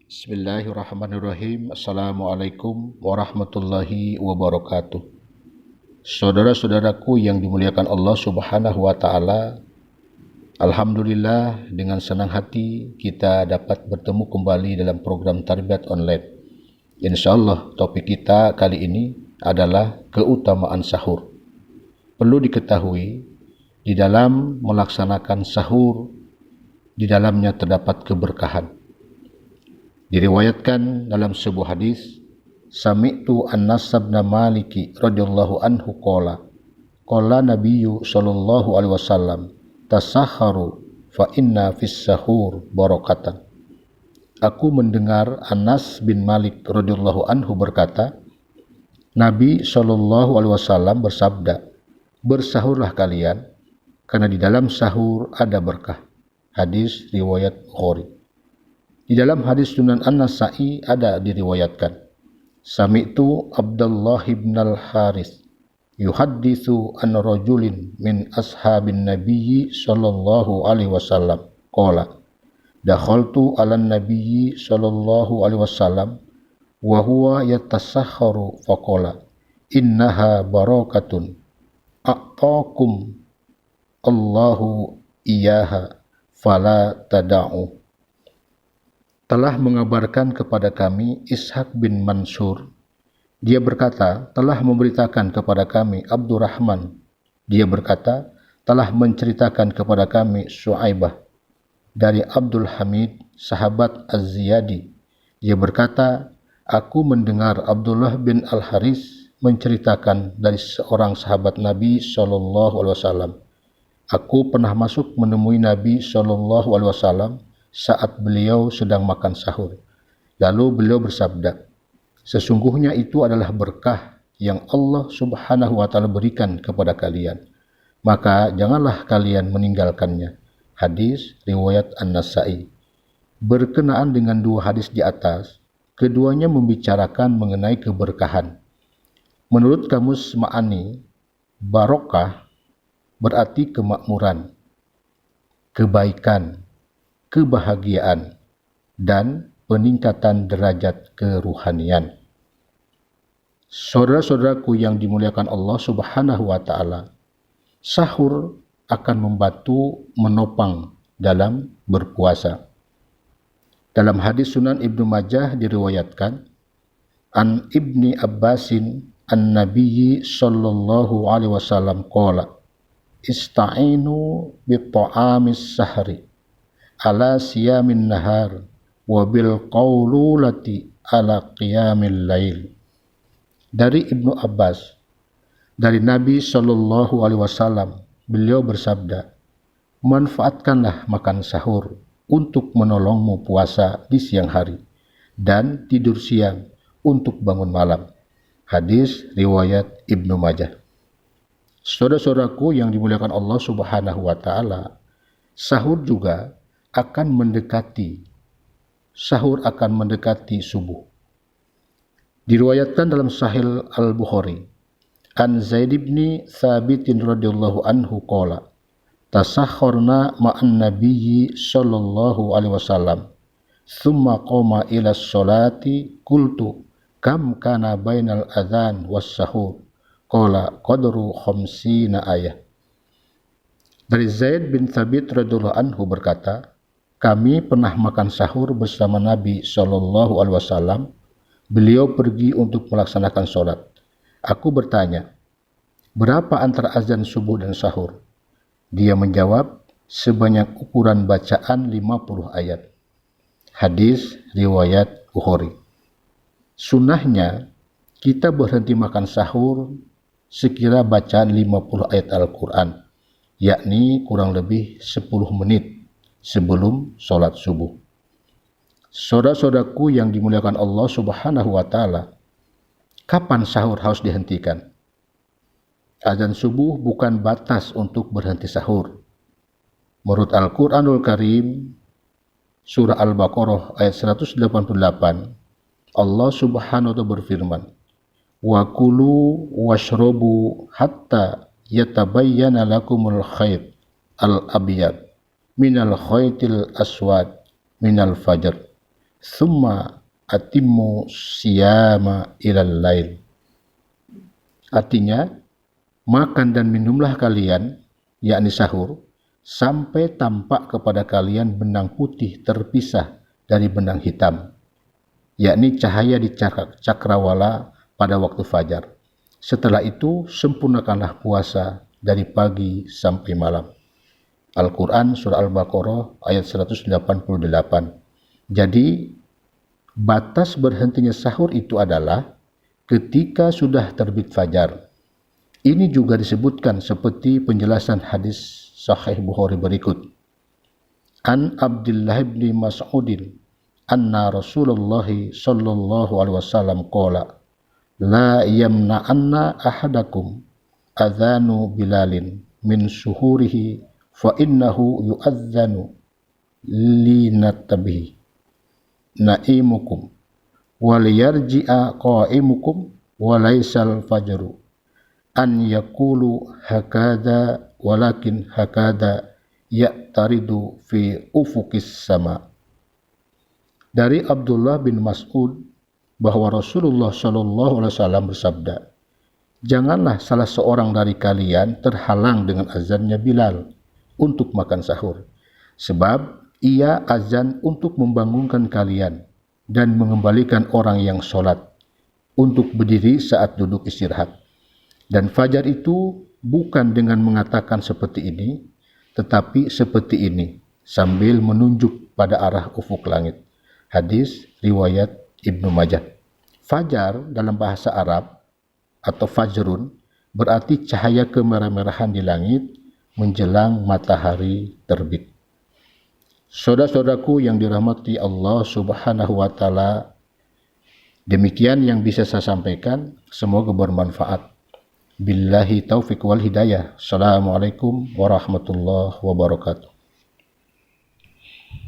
Bismillahirrahmanirrahim. Assalamualaikum warahmatullahi wabarakatuh. Saudara-saudaraku yang dimuliakan Allah Subhanahu wa Ta'ala, alhamdulillah dengan senang hati kita dapat bertemu kembali dalam program Tarbiyat Online. Insyaallah topik kita kali ini adalah keutamaan sahur. Perlu diketahui, di dalam melaksanakan sahur, di dalamnya terdapat keberkahan. Diriwayatkan dalam sebuah hadis, Sami'tu Anas bin Malik radhiyallahu anhu qala Nabiyyu sallallahu alaihi wasallam, tasahharu fa inna fis sahur barakatan. Aku mendengar Anas bin Malik radhiyallahu anhu berkata, Nabi sallallahu alaihi wasallam bersabda, bersahurlah kalian karena di dalam sahur ada berkah. Hadis riwayat Bukhari. Di dalam hadis Sunan An-Nasa'i ada diriwayatkan, Sami'tu Abdullah ibn al-Haris yuhadditsu an rajulin min ashabin nabiyyi sallallahu alaihi wasallam qala dakhaltu 'alan nabiyyi sallallahu alaihi wasallam wa huwa yatasahharu faqala innaha barakatun a'taakum Allahu iyyaha fala tada'u. Telah mengabarkan kepada kami Ishaq bin Mansur. Dia berkata, telah memberitakan kepada kami Abdurrahman. Dia berkata, telah menceritakan kepada kami Syu'aibah dari Abdul Hamid, sahabat Az-Ziyadi. Dia berkata, aku mendengar Abdullah bin Al-Haris menceritakan dari seorang sahabat Nabi SAW. Aku pernah masuk menemui Nabi SAW saat beliau sedang makan sahur. Lalu beliau bersabda, sesungguhnya itu adalah berkah yang Allah Subhanahu wa Ta'ala berikan kepada kalian. Maka janganlah kalian meninggalkannya. Hadis riwayat An-Nasa'i. Berkenaan dengan dua hadis di atas, keduanya membicarakan mengenai keberkahan. Menurut Kamus Ma'ani, barokah berarti kemakmuran, kebaikan, kebahagiaan, dan peningkatan derajat keruhanian. Saudara-saudaraku yang dimuliakan Allah Subhanahu wa Ta'ala, sahur akan membantu menopang dalam berpuasa. Dalam hadis Sunan Ibnu Majah diriwayatkan, An Ibni Abbasin an Nabiyyi sallallahu alaihi wasallam qala ista'inu bi ta'amis sahri ala siyamin nahar wa bil qaululati ala qiyamil lail. Dari Ibnu Abbas, dari Nabi sallallahu alaihi wasallam, beliau bersabda, manfaatkanlah makan sahur untuk menolongmu puasa di siang hari dan tidur siang untuk bangun malam. Hadis riwayat Ibnu Majah. Saudara-saudaraku yang dimuliakan Allah Subhanahu wa Ta'ala, sahur juga akan mendekati subuh. Diriwayatkan dalam Sahih Al-Bukhari, An Zaid bin Thabit radhiyallahu anhu qala tasahharna ma'an nabiyyi sallallahu alaihi wasallam thumma qama ila sholati qultu kam kana bainal adzan was sahur qala qadru 50 ayah. Dari Zaid bin Thabit radhiyallahu anhu berkata, kami pernah makan sahur bersama Nabi Shallallahu Alaihi Wasallam. Beliau pergi untuk melaksanakan sholat. Aku bertanya, berapa antara azan subuh dan sahur? Dia menjawab, sebanyak ukuran bacaan 50 ayat. Hadis riwayat Bukhari. Sunnahnya, kita berhenti makan sahur sekira bacaan 50 ayat Al-Quran, yakni kurang lebih 10 menit sebelum sholat subuh. Saudara-saudaraku yang dimuliakan Allah Subhanahu wa Ta'ala, kapan sahur harus dihentikan? Azan subuh bukan batas untuk berhenti sahur. Menurut Al-Quranul Karim, surah Al-Baqarah ayat 188, Allah Subhanahu wa Ta'ala berfirman, wa kulu washrobu hatta yatabayyana lakumul khayt al-abyad minal khaytil aswad minal fajr. Summa atimmu siyama ilal lail. Artinya, makan dan minumlah kalian, yakni sahur, sampai tampak kepada kalian benang putih terpisah dari benang hitam, yakni cahaya di cakrawala pada waktu fajar. Setelah itu, sempurnakanlah puasa dari pagi sampai malam. Al-Quran Surah Al-Baqarah ayat 188. Jadi, batas berhentinya sahur itu adalah ketika sudah terbit fajar. Ini juga disebutkan seperti penjelasan hadis Sahih Bukhari berikut. An Abdullah bin Mas'udin anna Rasulullah sallallahu alaihi wasallam qala la yamna'anna ahadakum adhanu bilalin min suhurihi fa innahu yu'adhanu linatabihi na'imukum waliyarji'a qa'imukum walaisal fajru an yaqulu hakada walakin hakada ya'taridu fi ufukis sama. Dari Abdullah bin Mas'ud bahwa Rasulullah Shallallahu Alaihi Wasallam bersabda, janganlah salah seorang dari kalian terhalang dengan azannya Bilal untuk makan sahur, sebab ia azan untuk membangunkan kalian dan mengembalikan orang yang sholat untuk berdiri saat duduk istirahat. Dan fajar itu bukan dengan mengatakan seperti ini, tetapi seperti ini, sambil menunjuk pada arah ufuk langit. Hadis riwayat Ibnu Majah. Fajar dalam bahasa Arab atau fajrun berarti cahaya kemerah-merahan di langit menjelang matahari terbit. Saudara-saudaraku yang dirahmati Allah Subhanahu wa taala, demikian yang bisa saya sampaikan, semoga bermanfaat. Billahi taufiq wal hidayah. Assalamualaikum warahmatullahi wabarakatuh.